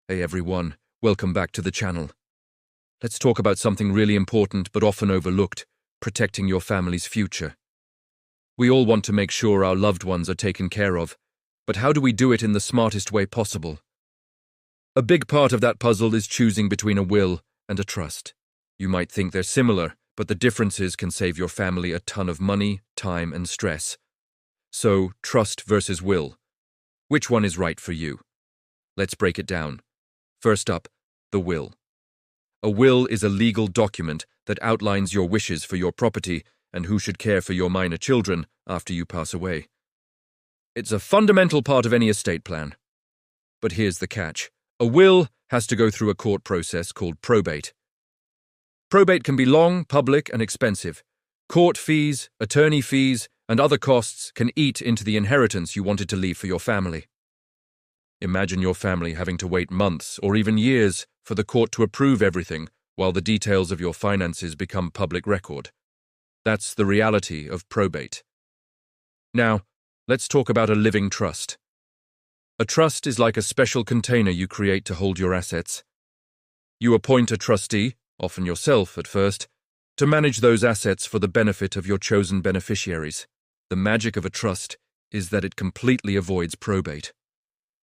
Hey everyone, welcome back to the channel. Let's talk about something really important but often overlooked, protecting your family's future. We all want to make sure our loved ones are taken care of, but how do we do it in the smartest way possible? A big part of that puzzle is choosing between a will and a trust. You might think they're similar, but the differences can save your family a ton of money, time, and stress. So, trust versus will. Which one is right for you? Let's break it down. First up, the will. A will is a legal document that outlines your wishes for your property and who should care for your minor children after you pass away. It's a fundamental part of any estate plan. But here's the catch. A will has to go through a court process called probate. Probate can be long, public, and expensive. Court fees, attorney fees, and other costs can eat into the inheritance you wanted to leave for your family. Imagine your family having to wait months or even years for the court to approve everything while the details of your finances become public record. That's the reality of probate. Now, let's talk about a living trust. A trust is like a special container you create to hold your assets. You appoint a trustee, often yourself at first, to manage those assets for the benefit of your chosen beneficiaries. The magic of a trust is that it completely avoids probate.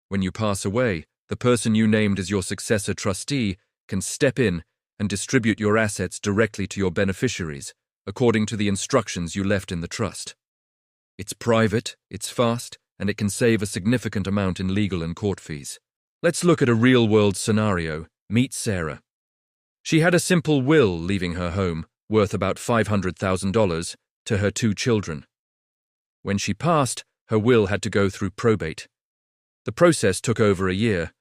When you pass away, the person you named as your successor trustee can step in and distribute your assets directly to your beneficiaries, according to the instructions you left in the trust. It's private, it's fast, and it can save a significant amount in legal and court fees. Let's look at a real-world scenario. Meet Sarah. She had a simple will leaving her home, worth about $500,000, to her 2 children. When she passed, her will had to go through probate. The process took over a year.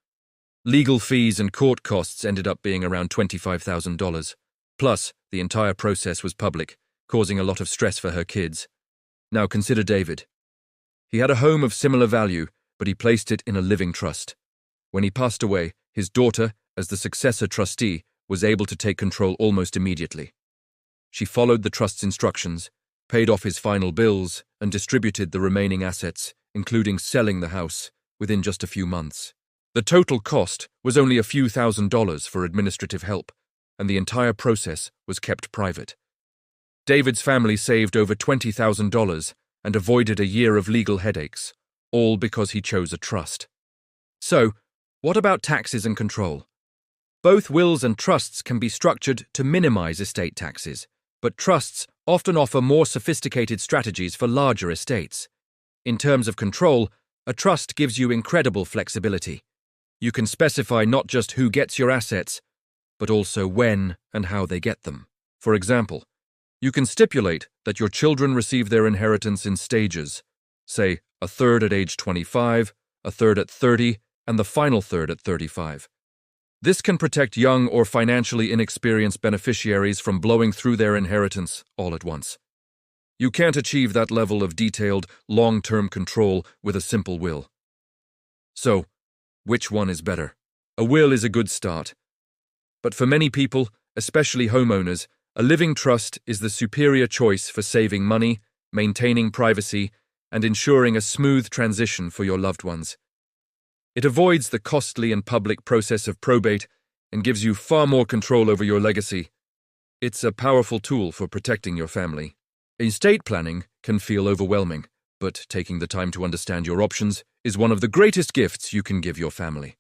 Legal fees and court costs ended up being around $25,000. Plus, the entire process was public, causing a lot of stress for her kids. Now consider David. He had a home of similar value, but he placed it in a living trust. When he passed away, his daughter, as the successor trustee, was able to take control almost immediately. She followed the trust's instructions, paid off his final bills, and distributed the remaining assets, including selling the house, within just a few months. The total cost was only a few $1,000s for administrative help, and the entire process was kept private. David's family saved over $20,000 and avoided a year of legal headaches, all because he chose a trust. So, what about taxes and control? Both wills and trusts can be structured to minimize estate taxes, but trusts often offer more sophisticated strategies for larger estates. In terms of control, a trust gives you incredible flexibility. You can specify not just who gets your assets, but also when and how they get them. For example, you can stipulate that your children receive their inheritance in stages, say a third at age 25, a third at 30, and the final third at 35. This can protect young or financially inexperienced beneficiaries from blowing through their inheritance all at once. You can't achieve that level of detailed, long-term control with a simple will. So, which one is better? A will is a good start. But for many people, especially homeowners, a living trust is the superior choice for saving money, maintaining privacy, and ensuring a smooth transition for your loved ones. It avoids the costly and public process of probate and gives you far more control over your legacy. It's a powerful tool for protecting your family. Estate planning can feel overwhelming, but taking the time to understand your options is one of the greatest gifts you can give your family.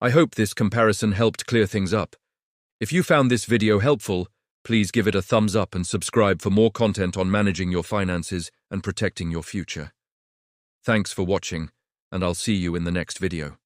I hope this comparison helped clear things up. If you found this video helpful, please give it a thumbs up and subscribe for more content on managing your finances and protecting your future. Thanks for watching, and I'll see you in the next video.